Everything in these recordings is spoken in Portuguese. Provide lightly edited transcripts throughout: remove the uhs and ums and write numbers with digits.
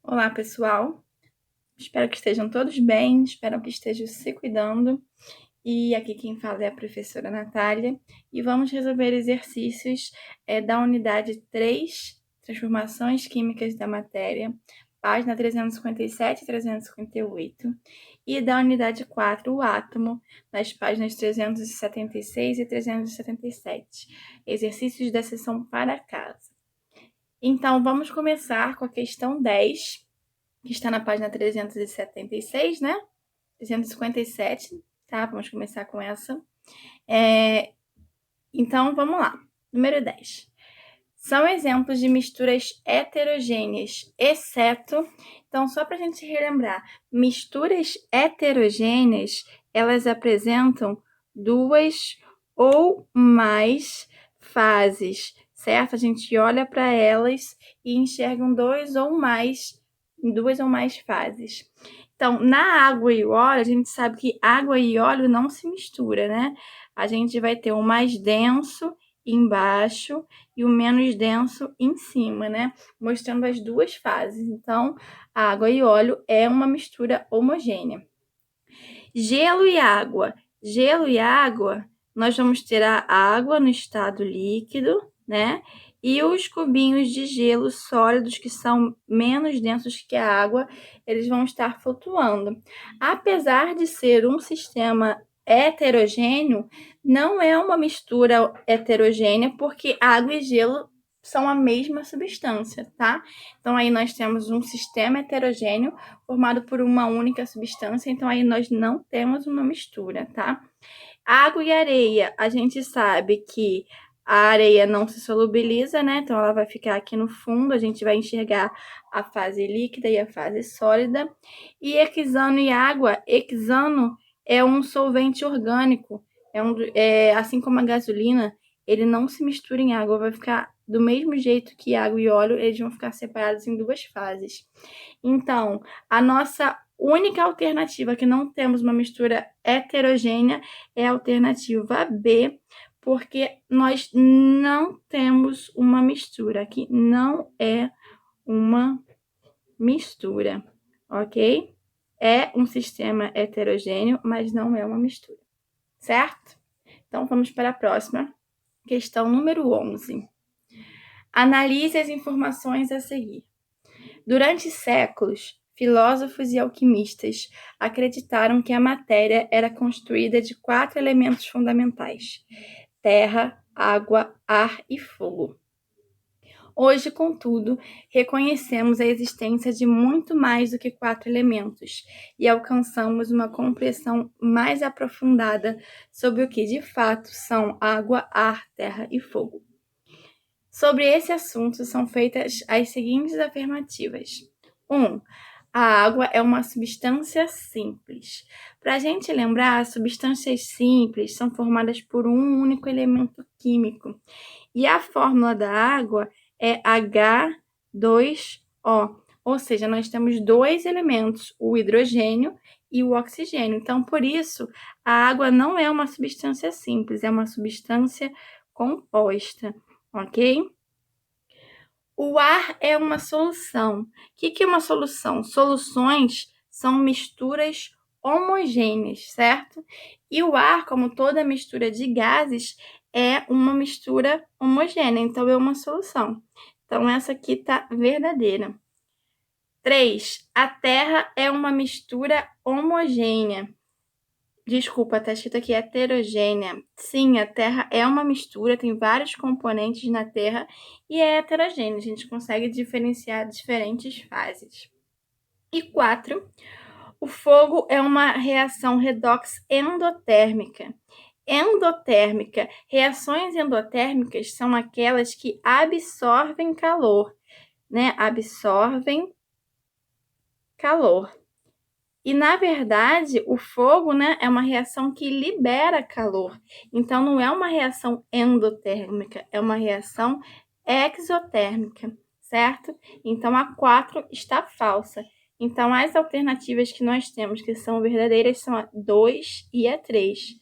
Olá, pessoal. Espero que estejam todos bem, espero que estejam se cuidando. E aqui quem fala é a professora Natália. E vamos resolver exercícios da unidade 3, Transformações Químicas da Matéria, página 357 e 358. E da unidade 4, o átomo, nas páginas 376 e 377. Exercícios da seção para casa. Então, vamos começar com a questão 10, que está na página 376, né? 357, tá? Vamos começar com essa. Então, vamos lá. Número 10. São exemplos de misturas heterogêneas, exceto... Então, só para a gente relembrar, misturas heterogêneas, elas apresentam duas ou mais fases, certo? A gente olha para elas e enxerga duas ou mais fases. Então, na água e óleo, a gente sabe que água e óleo não se mistura, né? A gente vai ter o mais denso embaixo e o menos denso em cima, né? Mostrando as duas fases. Então, água e óleo é uma mistura homogênea. Gelo e água. Gelo e água, nós vamos ter a água no estado líquido, né? E os cubinhos de gelo sólidos, que são menos densos que a água, eles vão estar flutuando. Apesar de ser um sistema heterogêneo, não é uma mistura heterogênea, porque água e gelo são a mesma substância, tá? Então, aí nós temos um sistema heterogêneo formado por uma única substância, então aí nós não temos uma mistura, tá? Água e areia, a gente sabe que a areia não se solubiliza, né? Então ela vai ficar aqui no fundo, a gente vai enxergar a fase líquida e a fase sólida. E hexano e água, hexano é um solvente orgânico, assim como a gasolina, ele não se mistura em água, vai ficar do mesmo jeito que água e óleo, eles vão ficar separados em duas fases. Então, a nossa única alternativa que não temos uma mistura heterogênea é a alternativa B, porque nós não temos uma mistura. Aqui não é uma mistura, ok? É um sistema heterogêneo, mas não é uma mistura, certo? Então, vamos para a próxima, questão número 11. Analise as informações a seguir. Durante séculos, filósofos e alquimistas acreditaram que a matéria era constituída de 4 elementos fundamentais: terra, água, ar e fogo. Hoje, contudo, reconhecemos a existência de muito mais do que 4 elementos e alcançamos uma compreensão mais aprofundada sobre o que de fato são água, ar, terra e fogo. Sobre esse assunto são feitas as seguintes afirmativas. 1. A água é uma substância simples. Para a gente lembrar, substâncias simples são formadas por um único elemento químico. E a fórmula da água é H2O. Ou seja, nós temos dois elementos, o hidrogênio e o oxigênio. Então, por isso, a água não é uma substância simples, é uma substância composta, ok? O ar é uma solução. O que é uma solução? Soluções são misturas homogêneas, certo? E o ar, como toda mistura de gases, é uma mistura homogênea, então é uma solução. Então, essa aqui está verdadeira. 3. A Terra é uma mistura homogênea. Desculpa, tá escrito aqui heterogênea. Sim, a Terra é uma mistura, tem vários componentes na Terra e é heterogênea. A gente consegue diferenciar diferentes fases. E 4. O fogo é uma reação redox endotérmica. Endotérmica. Reações endotérmicas são aquelas que absorvem calor, né? Absorvem calor. E, na verdade, o fogo, né, é uma reação que libera calor. Então, não é uma reação endotérmica, é uma reação exotérmica, certo? Então, a 4 está falsa. Então, as alternativas que nós temos que são verdadeiras são a 2 e a 3.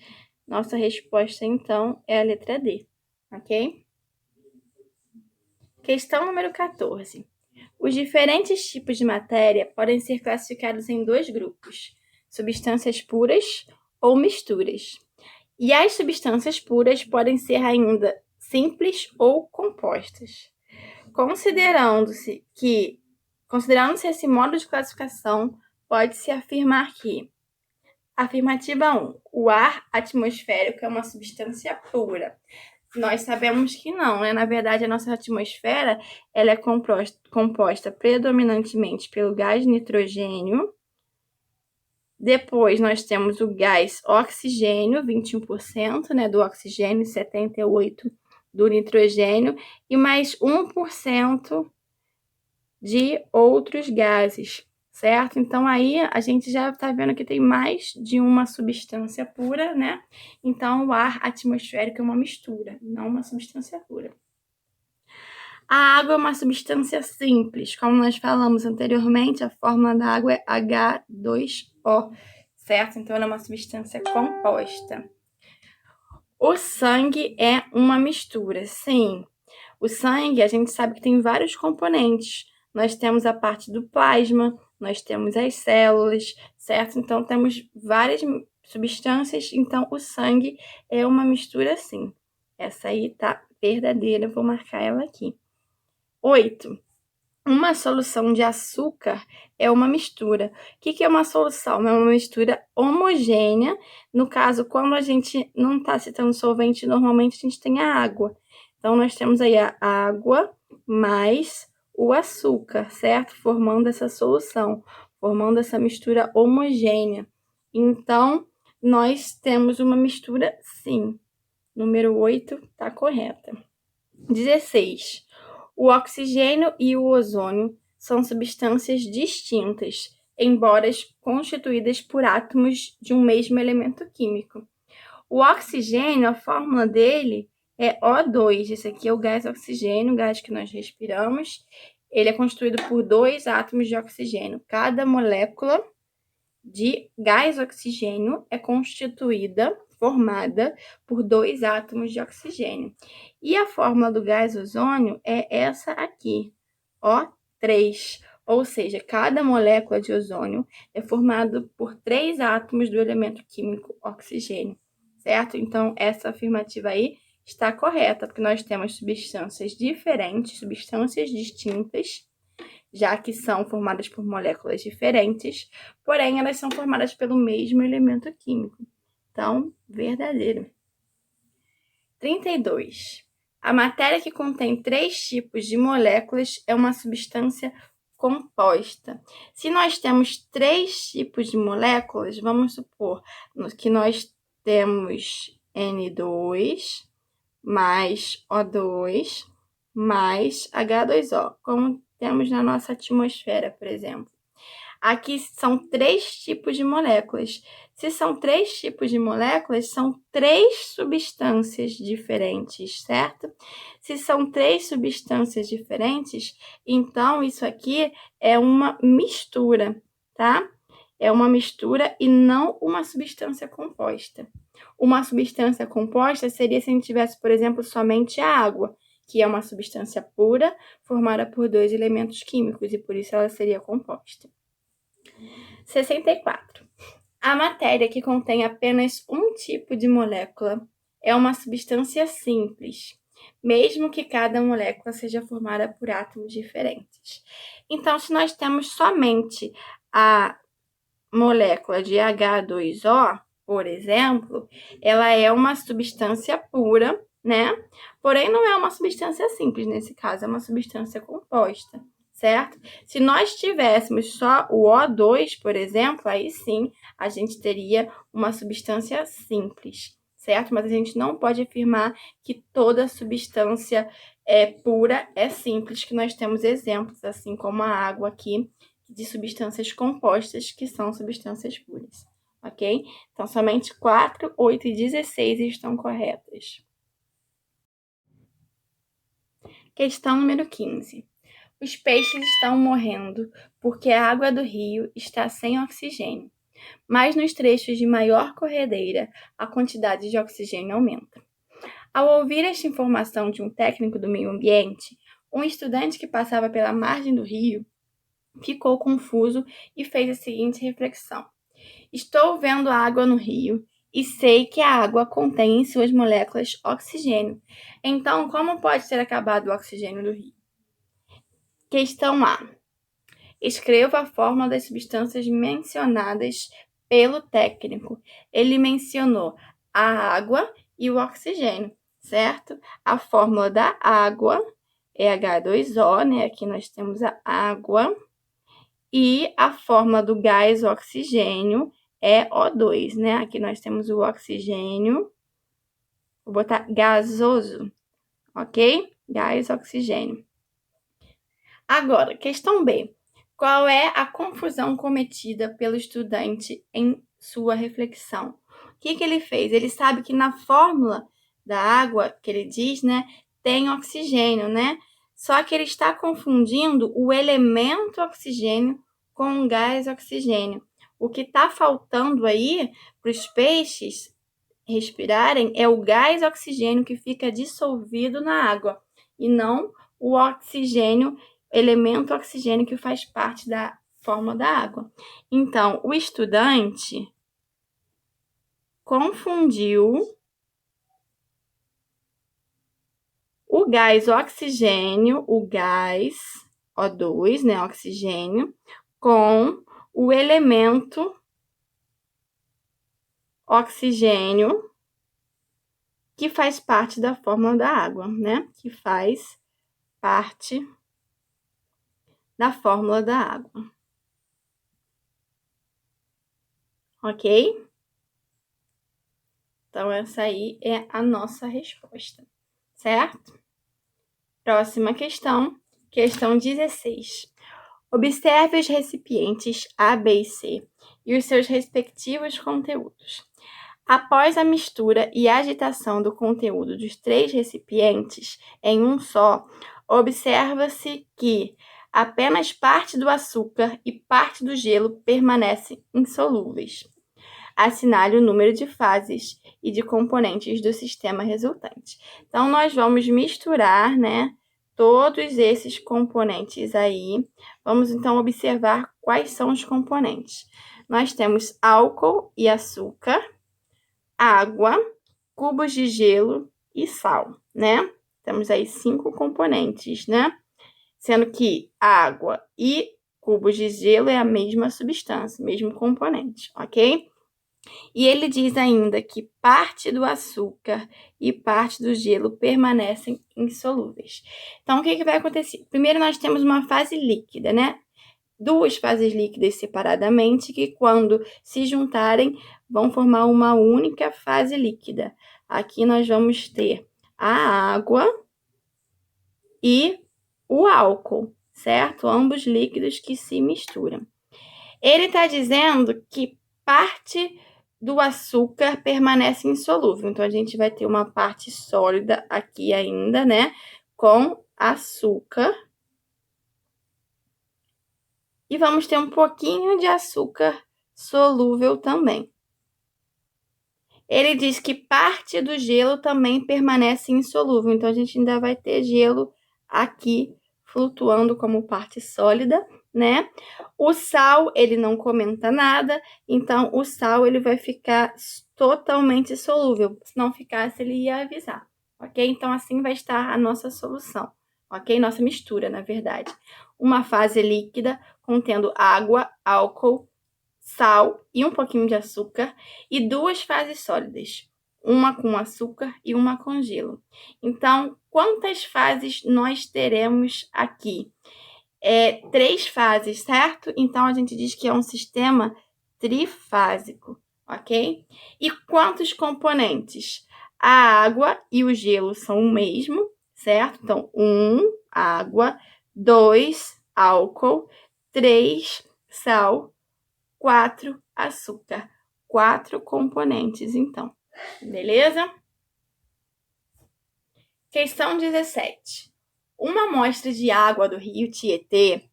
Nossa resposta, então, é a letra D, ok? Questão número 14. Os diferentes tipos de matéria podem ser classificados em 2 grupos: substâncias puras ou misturas. E as substâncias puras podem ser ainda simples ou compostas. Considerando-se esse modo de classificação, pode-se afirmar que: afirmativa 1, o ar atmosférico é uma substância pura. Nós sabemos que não, né? Na verdade, a nossa atmosfera ela é composta predominantemente pelo gás nitrogênio. Depois, nós temos o gás oxigênio, 21%, né, do oxigênio, 78% do nitrogênio, e mais 1% de outros gases, certo? Então, aí a gente já está vendo que tem mais de uma substância pura, né? Então, o ar atmosférico é uma mistura, não uma substância pura. A água é uma substância simples, como nós falamos anteriormente, a fórmula da água é H2O, certo? Então, ela é uma substância composta. O sangue é uma mistura, sim. O sangue, a gente sabe que tem vários componentes. Nós temos a parte do plasma, nós temos as células, certo? Então, temos várias substâncias. Então, o sangue é uma mistura, sim. Essa aí tá verdadeira, eu vou marcar ela aqui. 8. Uma solução de açúcar é uma mistura. O que é uma solução? É uma mistura homogênea. No caso, quando a gente não está citando solvente, normalmente a gente tem a água. Então, nós temos aí a água mais o açúcar, certo? Formando essa solução, formando essa mistura homogênea. Então, nós temos uma mistura, sim. Número 8 está correta. 16. O oxigênio e o ozônio são substâncias distintas, embora constituídas por átomos de um mesmo elemento químico. O oxigênio, a fórmula dele é O2. Esse aqui é o gás oxigênio, o gás que nós respiramos. Ele é constituído por 2 átomos de oxigênio. Cada molécula de gás oxigênio é formada por 2 átomos de oxigênio. E a fórmula do gás ozônio é essa aqui, O3. Ou seja, cada molécula de ozônio é formada por 3 átomos do elemento químico oxigênio, certo? Então, essa afirmativa aí está correta, porque nós temos substâncias diferentes, substâncias distintas, já que são formadas por moléculas diferentes, porém elas são formadas pelo mesmo elemento químico. Então, verdadeiro. 32. A matéria que contém 3 tipos de moléculas é uma substância composta. Se nós temos 3 tipos de moléculas, vamos supor que nós temos N2 mais O2 mais H2O, como temos na nossa atmosfera, por exemplo. Aqui são 3 tipos de moléculas. Se são 3 tipos de moléculas, são 3 substâncias diferentes, certo? Se são 3 substâncias diferentes, então isso aqui é uma mistura, tá? É uma mistura e não uma substância composta. Uma substância composta seria se a gente tivesse, por exemplo, somente a água, que é uma substância pura formada por 2 elementos químicos e por isso ela seria composta. 64. A matéria que contém apenas um tipo de molécula é uma substância simples, mesmo que cada molécula seja formada por átomos diferentes. Então, se nós temos somente a molécula de H2O, por exemplo, ela é uma substância pura, né? Porém, não é uma substância simples nesse caso, é uma substância composta, certo? Se nós tivéssemos só o O2, por exemplo, aí sim a gente teria uma substância simples, certo? Mas a gente não pode afirmar que toda substância pura é simples, que nós temos exemplos, assim como a água aqui, de substâncias compostas que são substâncias puras, ok? Então, somente 4, 8 e 16 estão corretas. Questão número 15. Os peixes estão morrendo porque a água do rio está sem oxigênio, mas nos trechos de maior corredeira, a quantidade de oxigênio aumenta. Ao ouvir esta informação de um técnico do meio ambiente, Um estudante que passava pela margem do rio ficou confuso e fez a seguinte reflexão: estou vendo água no rio e sei que a água contém em suas moléculas oxigênio. Então, como pode ter acabado o oxigênio do rio? Questão A. Escreva a fórmula das substâncias mencionadas pelo técnico. Ele mencionou a água e o oxigênio, certo? A fórmula da água é H2O, né? Aqui nós temos a água. E a fórmula do gás oxigênio é O2, né? Aqui nós temos o oxigênio. Vou botar gasoso, ok? Gás oxigênio. Agora, questão B. Qual é a confusão cometida pelo estudante em sua reflexão? O que ele fez? Ele sabe que na fórmula da água, que ele diz, né, tem oxigênio, né? Só que ele está confundindo o elemento oxigênio com o gás oxigênio. O que está faltando aí para os peixes respirarem é o gás oxigênio que fica dissolvido na água e não o oxigênio, elemento oxigênio que faz parte da fórmula da água. Então, o estudante confundiu o gás oxigênio, o gás O2, né, oxigênio, com o elemento oxigênio que faz parte da fórmula da água, né? Que faz parte da fórmula da água. Ok? Então, essa aí é a nossa resposta, certo? Próxima questão, questão 16. Observe os recipientes A, B e C e os seus respectivos conteúdos. Após a mistura e agitação do conteúdo dos 3 recipientes em um só, observa-se que apenas parte do açúcar e parte do gelo permanecem insolúveis. Assinale o número de fases e de componentes do sistema resultante. Então, nós vamos misturar, né, todos esses componentes aí. Vamos, então, observar quais são os componentes. Nós temos álcool e açúcar, água, cubos de gelo e sal, né? Temos aí 5 componentes, né? Sendo que água e cubos de gelo é a mesma substância, mesmo componente, ok? E ele diz ainda que parte do açúcar e parte do gelo permanecem insolúveis. Então, o que vai acontecer? Primeiro, nós temos uma fase líquida, né? 2 fases líquidas separadamente que, quando se juntarem, vão formar uma única fase líquida. Aqui nós vamos ter a água e o álcool, certo? Ambos líquidos que se misturam. Ele está dizendo que parte do açúcar permanece insolúvel. Então, a gente vai ter uma parte sólida aqui ainda, né? Com açúcar. E vamos ter um pouquinho de açúcar solúvel também. Ele diz que parte do gelo também permanece insolúvel. Então, a gente ainda vai ter gelo aqui flutuando como parte sólida, né? O sal, ele não comenta nada. Então, o sal, ele vai ficar totalmente solúvel. Se não ficasse, ele ia avisar, ok? Então, assim vai estar a nossa solução, ok? Nossa mistura, na verdade. Uma fase líquida contendo água, álcool, sal e um pouquinho de açúcar, e 2 fases sólidas, uma com açúcar e uma com gelo. Então, quantas fases nós teremos aqui? 3 fases, certo? Então, a gente diz que é um sistema trifásico, ok? E quantos componentes? A água e o gelo são o mesmo, certo? Então, 1, água, 2, álcool, 3, sal, 4, açúcar. 4 componentes, então. Beleza? Questão 17. Uma amostra de água do rio Tietê,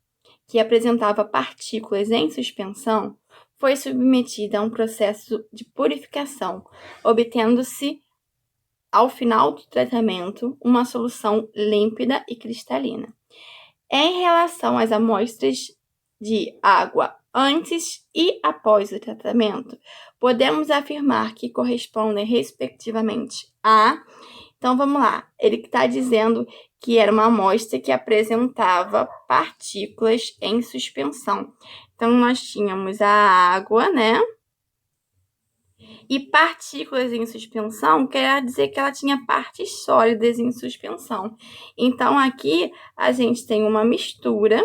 que apresentava partículas em suspensão, foi submetida a um processo de purificação, obtendo-se ao final do tratamento, uma solução límpida e cristalina. Em relação às amostras de água antes e após o tratamento, podemos afirmar que correspondem respectivamente a... Então, vamos lá. Ele está dizendo que era uma amostra que apresentava partículas em suspensão. Então, nós tínhamos a água, né? E partículas em suspensão quer dizer que ela tinha partes sólidas em suspensão. Então, aqui a gente tem uma mistura.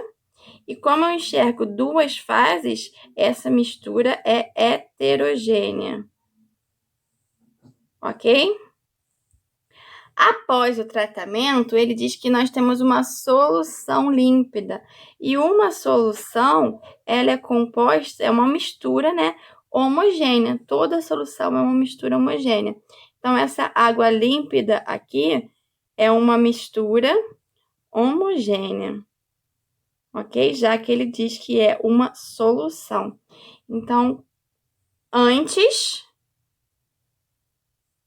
E como eu enxergo duas fases, essa mistura é heterogênea. Ok? Após o tratamento, ele diz que nós temos uma solução límpida. E uma solução, ela é composta, é uma mistura, né, homogênea. Toda solução é uma mistura homogênea. Então, essa água límpida aqui é uma mistura homogênea. Ok? Já que ele diz que é uma solução. Então, antes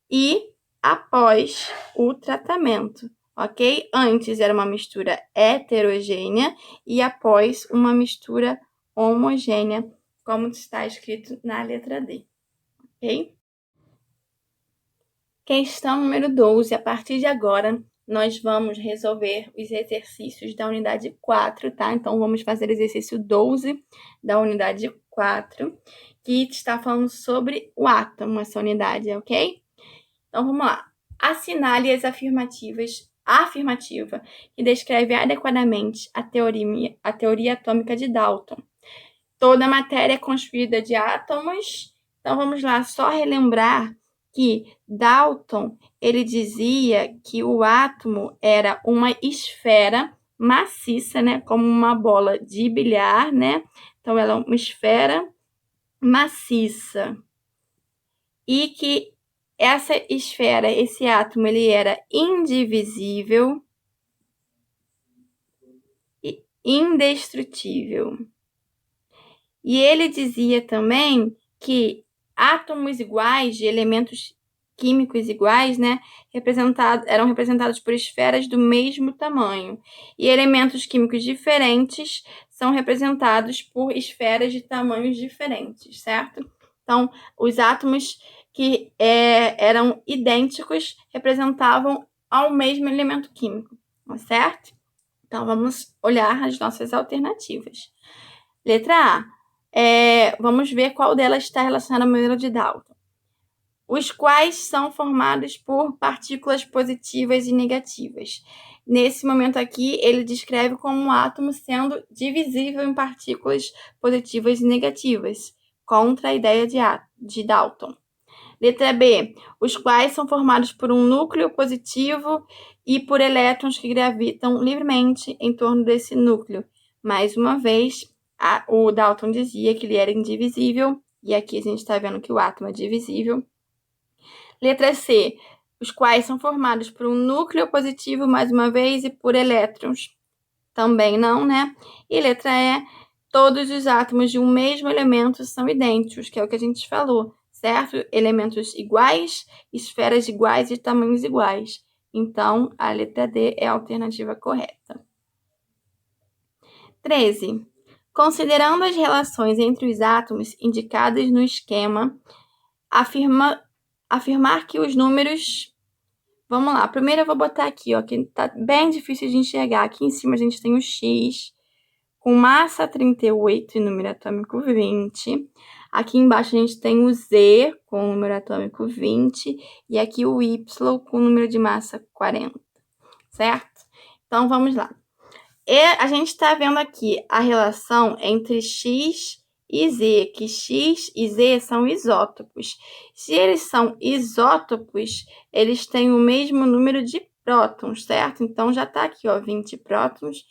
e após o tratamento, ok? Antes era uma mistura heterogênea e após uma mistura homogênea, como está escrito na letra D, ok? Questão número 12. A partir de agora, nós vamos resolver os exercícios da unidade 4, tá? Então, vamos fazer o exercício 12 da unidade 4, que está falando sobre o átomo, essa unidade, ok? Então, vamos lá. Assinale as afirmativas. A afirmativa que descreve adequadamente a teoria atômica de Dalton. Toda matéria é construída de átomos. Então, vamos lá, só relembrar que Dalton, ele dizia que o átomo era uma esfera maciça, né? Como uma bola de bilhar, né? Então, ela é uma esfera maciça. E que essa esfera, esse átomo, ele era indivisível e indestrutível. E ele dizia também que átomos iguais, de elementos químicos iguais, né, eram representados por esferas do mesmo tamanho. E elementos químicos diferentes são representados por esferas de tamanhos diferentes, certo? Então, os átomos que eram idênticos representavam ao mesmo elemento químico, certo? Então, vamos olhar as nossas alternativas. Letra A. Vamos ver qual delas está relacionada ao modelo de Dalton. Os quais são formados por partículas positivas e negativas. Nesse momento aqui, ele descreve como um átomo sendo divisível em partículas positivas e negativas, contra a ideia de Dalton. Letra B. Os quais são formados por um núcleo positivo e por elétrons que gravitam livremente em torno desse núcleo. Mais uma vez, o Dalton dizia que ele era indivisível, e aqui a gente está vendo que o átomo é divisível. Letra C. Os quais são formados por um núcleo positivo, mais uma vez, e por elétrons. Também não, né? E letra E. Todos os átomos de um mesmo elemento são idênticos, que é o que a gente falou, certo? Elementos iguais, esferas iguais e tamanhos iguais. Então, a letra D é a alternativa correta. 13. Considerando as relações entre os átomos indicadas no esquema, afirmar que os números... Vamos lá, primeiro eu vou botar aqui, ó, que tá bem difícil de enxergar. Aqui em cima a gente tem o X, com massa 38 e número atômico 20. Aqui embaixo a gente tem o Z, com número atômico 20. E aqui o Y, com número de massa 40. Certo? Então, vamos lá. A gente está vendo aqui a relação entre X e Z, que X e Z são isótopos. Se eles são isótopos, eles têm o mesmo número de prótons, certo? Então, já está aqui, ó, 20 prótons,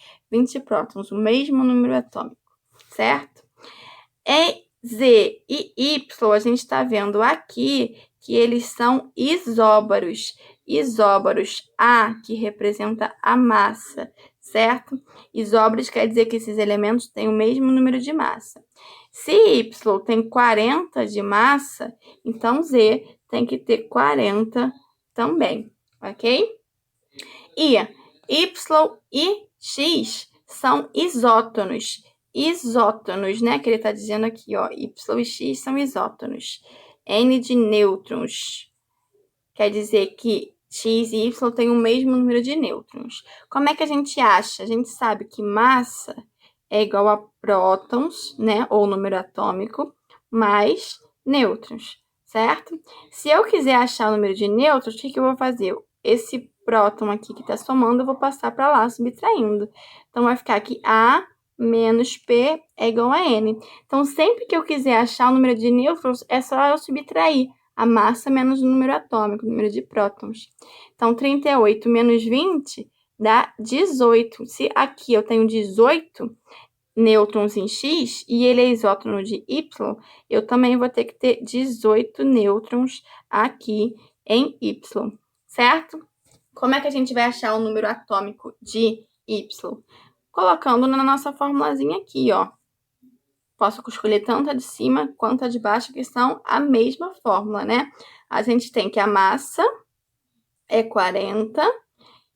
o mesmo número atômico, certo? Em Z e Y, a gente está vendo aqui que eles são isóbaros. Isóbaros, A, que representa a massa, certo? Isóbaros quer dizer que esses elementos têm o mesmo número de massa. Se Y tem 40 de massa, então Z tem que ter 40 também, ok? E Y e X são isótonos. Isótonos, né? Que ele está dizendo aqui, ó. Y e X são isótonos. N de nêutrons. Quer dizer que X e Y têm o mesmo número de nêutrons. Como é que a gente acha? A gente sabe que massa é igual a prótons, né? Ou número atômico, mais nêutrons, certo? Se eu quiser achar o número de nêutrons, o que eu vou fazer? Esse próton aqui que está somando, eu vou passar para lá, subtraindo. Então, vai ficar aqui A menos P é igual a N. Então, sempre que eu quiser achar o número de nêutrons, é só eu subtrair a massa menos o número atômico, o número de prótons. Então, 38 menos 20 dá 18. Se aqui eu tenho 18 nêutrons em X e ele é isótono de Y, eu também vou ter que ter 18 nêutrons aqui em Y, certo? Como é que a gente vai achar o número atômico de Y? Colocando na nossa formulazinha aqui, ó. Posso escolher tanto a de cima quanto a de baixo, que são a mesma fórmula, né? A gente tem que a massa é 40,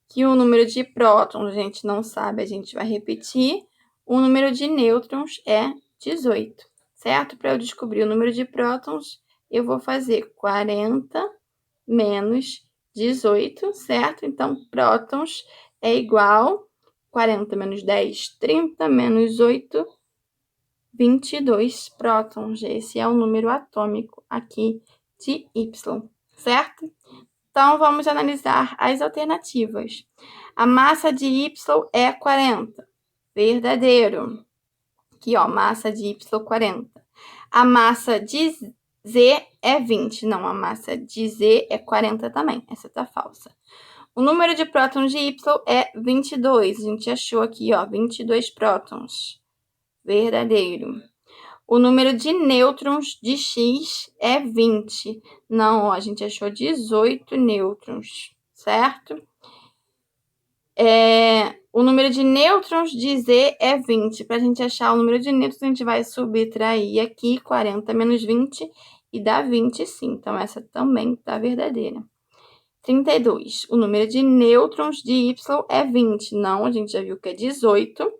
que o número de prótons a gente não sabe, a gente vai repetir. O número de nêutrons é 18, certo? Para eu descobrir o número de prótons, eu vou fazer 40 menos 18, certo? Então, prótons é igual 40 menos 10, 30 menos 8, 22 prótons. Esse é o número atômico aqui de Y, certo? Então, vamos analisar as alternativas. A massa de Y é 40. Verdadeiro. Aqui, ó, massa de Y 40. A massa de Z é 20. Não, a massa de Z é 40 também. Essa tá falsa. O número de prótons de Y é 22. A gente achou aqui, ó, 22 prótons. Verdadeiro. O número de nêutrons de X é 20. Não, ó, a gente achou 18 nêutrons, certo? O número de nêutrons de Z é 20. Para a gente achar o número de nêutrons, a gente vai subtrair aqui 40 menos 20 e dá 25. Então, essa também está verdadeira. 32. O número de nêutrons de Y é 20. Não, a gente já viu que é 18.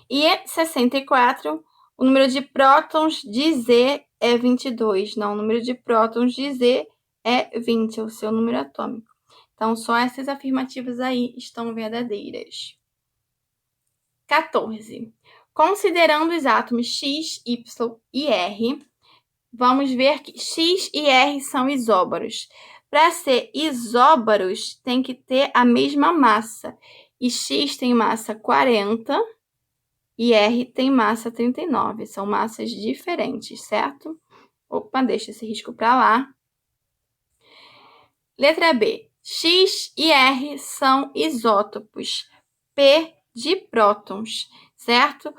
E 64. O número de prótons de Z é 22. Não, o número de prótons de Z é 20, é o seu número atômico. Então, só essas afirmativas aí estão verdadeiras. 14. Considerando os átomos X, Y e R, vamos ver que X e R são isóbaros. Para ser isóbaros, tem que ter a mesma massa. E X tem massa 40 e R tem massa 39. São massas diferentes, certo? Opa, deixa esse risco para lá. Letra B. X e R são isótopos P de prótons, certo?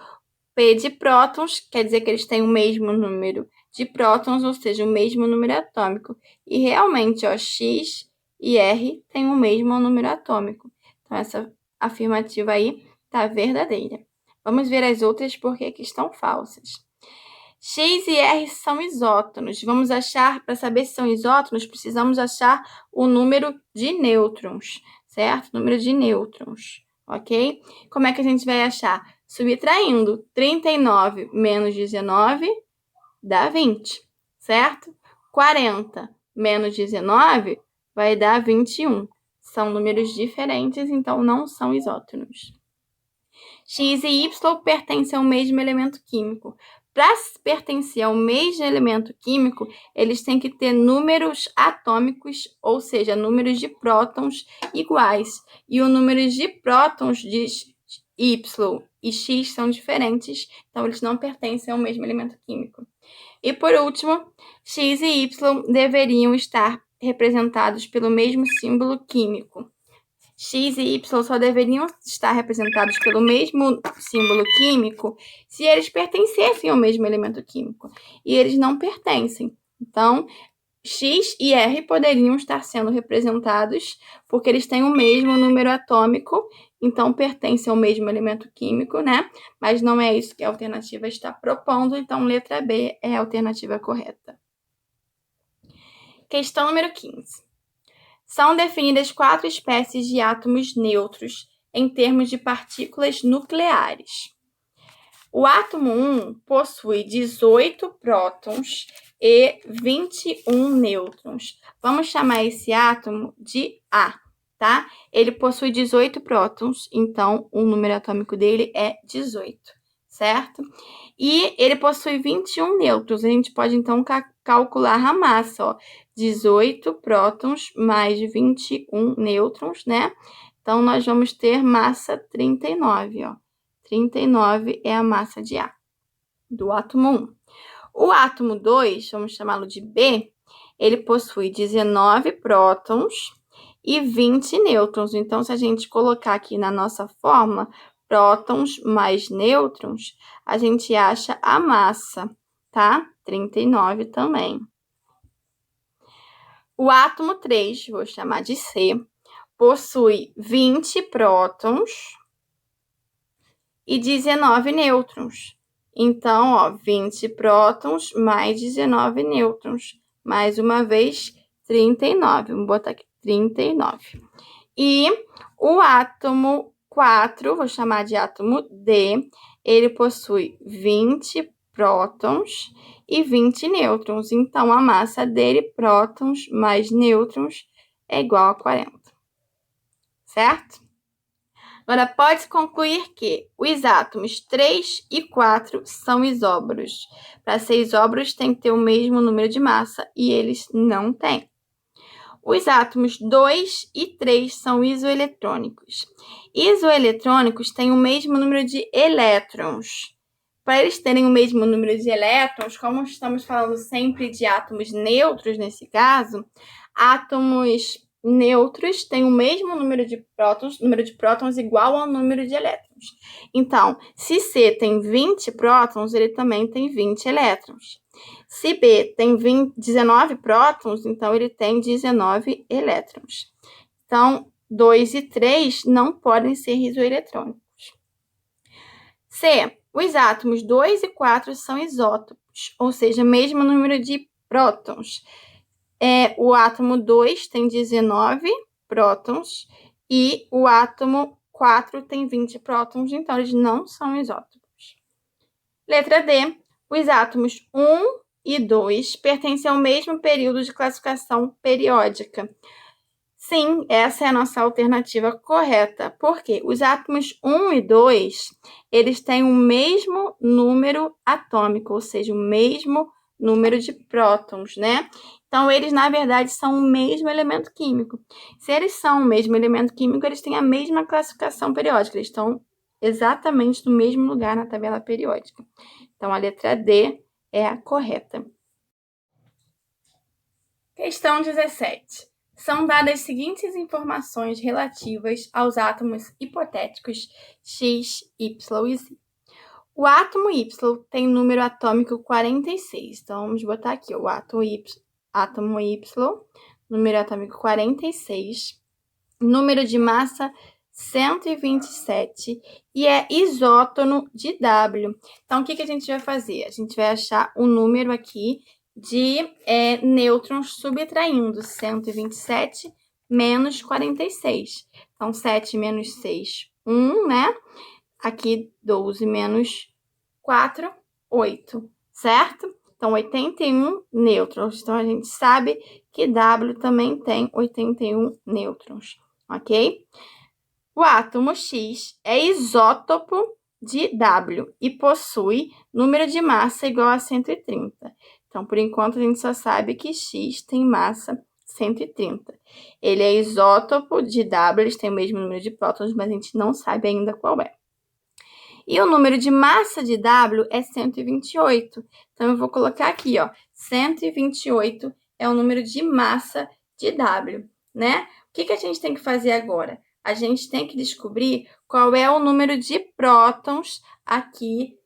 P de prótons quer dizer que eles têm o mesmo número de prótons, ou seja, o mesmo número atômico. E realmente, ó, X e R têm o mesmo número atômico. Então, essa afirmativa aí está verdadeira. Vamos ver as outras porque que estão falsas. X e R são isótonos. Vamos achar, para saber se são isótonos, precisamos achar o número de nêutrons, certo? Número de nêutrons, ok? Como é que a gente vai achar? Subtraindo 39 menos 19 dá 20, certo? 40 menos 19 vai dar 21. São números diferentes, então não são isótonos. X e Y pertencem ao mesmo elemento químico. Para pertencer ao mesmo elemento químico, eles têm que ter números atômicos, ou seja, números de prótons iguais. E o número de prótons de Y e X são diferentes, então eles não pertencem ao mesmo elemento químico. E por último, X e Y deveriam estar representados pelo mesmo símbolo químico. X e Y só deveriam estar representados pelo mesmo símbolo químico se eles pertencessem ao mesmo elemento químico. E eles não pertencem. Então, X e R poderiam estar sendo representados porque eles têm o mesmo número atômico, então pertencem ao mesmo elemento químico, né? Mas não é isso que a alternativa está propondo, então letra B é a alternativa correta. Questão número 15. São definidas 4 espécies de átomos neutros em termos de partículas nucleares. O átomo 1 possui 18 prótons e 21 nêutrons. Vamos chamar esse átomo de A, tá? Ele possui 18 prótons, então o número atômico dele é 18, certo? E ele possui 21 nêutrons. A gente pode, então, calcular a massa, ó. 18 prótons mais 21 nêutrons, né? Então, nós vamos ter massa 39, ó. 39 é a massa de A, do átomo 1. O átomo 2, vamos chamá-lo de B, ele possui 19 prótons e 20 nêutrons. Então, se a gente colocar aqui na nossa fórmula, prótons mais nêutrons, a gente acha a massa, tá? 39 também. O átomo 3, vou chamar de C, possui 20 prótons e 19 nêutrons. Então, ó, 20 prótons mais 19 nêutrons. Mais uma vez, 39. Vamos botar aqui, 39. E o átomo 4, vou chamar de átomo D, ele possui 20 prótons e 20 nêutrons. Então, a massa dele, prótons mais nêutrons, é igual a 40. Certo? Agora, pode-se concluir que os átomos 3 e 4 são isóbaros. Para ser isóbaros, tem que ter o mesmo número de massa, e eles não têm. Os átomos 2 e 3 são isoeletrônicos. Isoeletrônicos têm o mesmo número de elétrons. Para eles terem o mesmo número de elétrons, como estamos falando sempre de átomos neutros nesse caso, átomos neutros têm o mesmo número de prótons igual ao número de elétrons. Então, se C tem 20 prótons, ele também tem 20 elétrons. Se B tem 19 prótons, então ele tem 19 elétrons. Então, 2 e 3 não podem ser isoeletrônicos. C. Os átomos 2 e 4 são isótopos, ou seja, mesmo número de prótons. O átomo 2 tem 19 prótons e o átomo 4 tem 20 prótons, então eles não são isótopos. Letra D. Os átomos 1 e 2 pertencem ao mesmo período de classificação periódica. Sim, essa é a nossa alternativa correta, porque os átomos 1 e 2, eles têm o mesmo número atômico, ou seja, o mesmo número de prótons, né? Então, eles, na verdade, são o mesmo elemento químico. Se eles são o mesmo elemento químico, eles têm a mesma classificação periódica, eles estão exatamente no mesmo lugar na tabela periódica. Então, a letra D é a correta. Questão 17. São dadas as seguintes informações relativas aos átomos hipotéticos X, Y e Z. O átomo Y tem número atômico 46. Então, vamos botar aqui o átomo Y, número atômico 46, número de massa 127 e é isótono de W. Então, o que a gente vai fazer? A gente vai achar o número aqui de nêutrons subtraindo 127 menos 46. Então, 7 menos 6, 1, né? Aqui, 12 menos 4, 8, certo? Então, 81 nêutrons. Então, a gente sabe que W também tem 81 nêutrons, ok? O átomo X é isótopo de W e possui número de massa igual a 130. Então, por enquanto, a gente só sabe que X tem massa 130. Ele é isótopo de W, eles têm o mesmo número de prótons, mas a gente não sabe ainda qual é. E o número de massa de W é 128. Então, eu vou colocar aqui, ó, 128 é o número de massa de W, né? O que a gente tem que fazer agora? A gente tem que descobrir qual é o número de prótons aqui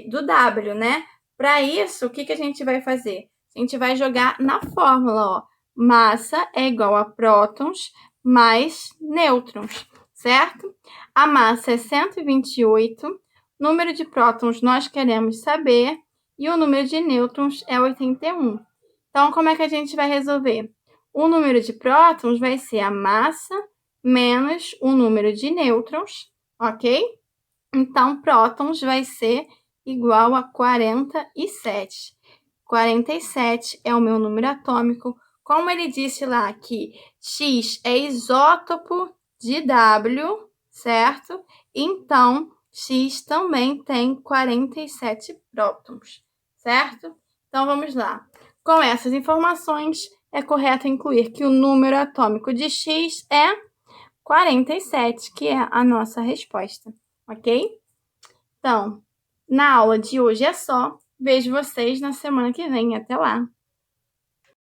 do W, né? Para isso, o que a gente vai fazer? A gente vai jogar na fórmula, ó. Massa é igual a prótons mais nêutrons, certo? A massa é 128, número de prótons nós queremos saber e o número de nêutrons é 81. Então, como é que a gente vai resolver? o número de prótons vai ser a massa menos o número de nêutrons, ok? Então, prótons vai ser igual a 47. 47 é o meu número atômico. Como ele disse lá que X é isótopo de W, certo? Então, X também tem 47 prótons, certo? Então, vamos lá. Com essas informações, é correto incluir que o número atômico de X é 47, que é a nossa resposta, ok? Então, na aula de hoje é só. Vejo vocês na semana que vem. Até lá!